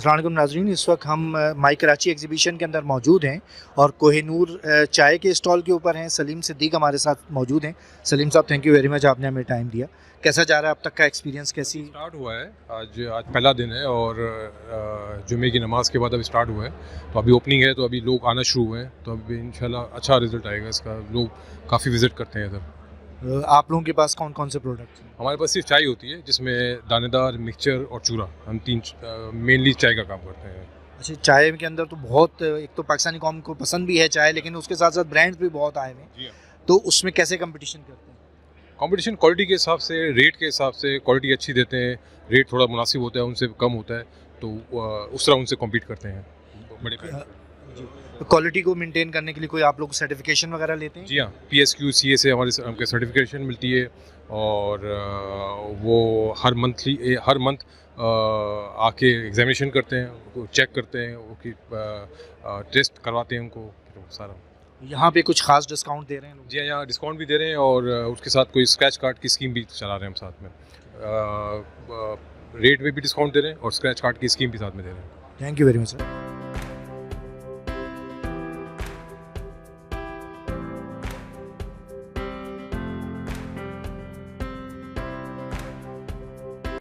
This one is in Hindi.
अस्सलाम वालेकुम नाज़रीन, इस वक्त हम माई कराची एग्जीबिशन के अंदर मौजूद हैं और कोहिनूर चाय के स्टॉल के ऊपर हैं। सलीम सिद्दीक हमारे साथ मौजूद हैं। सलीम साहब, थैंक यू वेरी मच, आपने हमें टाइम दिया। कैसा जा रहा है अब तक का एक्सपीरियंस? कैसी स्टार्ट हुआ है आज पहला दिन है और जुमे की नमाज़ के बाद अभी स्टार्ट हुआ है, तो अभी ओपनिंग है, तो अभी लोग आना शुरू हुए हैं, तो अभी इंशाल्लाह अच्छा रिजल्ट आएगा इसका। लोग काफ़ी विज़िट करते हैं इधर। आप लोगों के पास कौन कौन से प्रोडक्ट्स हैं? हमारे पास सिर्फ चाय होती है, जिसमें दानेदार, मिक्सचर और चूरा, हम तीन मेनली चाय का काम करते हैं। अच्छा, चाय के अंदर तो बहुत, एक तो पाकिस्तानी कौम को पसंद भी है चाय, लेकिन उसके साथ साथ ब्रांड्स भी बहुत आए हुए हैं, जी हाँ, तो उसमें कैसे कंपटीशन करते हैं? कंपटीशन क्वालिटी के हिसाब से, रेट के हिसाब से, क्वालिटी अच्छी देते हैं, रेट थोड़ा मुनासिब होता है, उनसे कम होता है, तो उस तरह उनसे कम्पीट करते हैं बड़े ब्रांड। जी, क्वालिटी को मेंटेन करने के लिए कोई आप लोग सर्टिफिकेशन वगैरह लेते हैं? जी हाँ, PSQ CA से हमको सर्टिफिकेशन मिलती है, और वो हर मंथ आके एग्जामिनेशन करते हैं, चेक करते हैं, वो टेस्ट करवाते हैं उनको, तो सारा। यहाँ पे कुछ खास डिस्काउंट दे रहे हैं लोग? जी हाँ, यहाँ डिस्काउंट भी दे रहे हैं, और उसके साथ कोई स्क्रैच कार्ड की स्कीम भी चला रहे हैं हम साथ में। रेट में भी डिस्काउंट दे रहे हैं और स्क्रैच कार्ड की स्कीम भी साथ में दे रहे हैं। Thank you very much sir.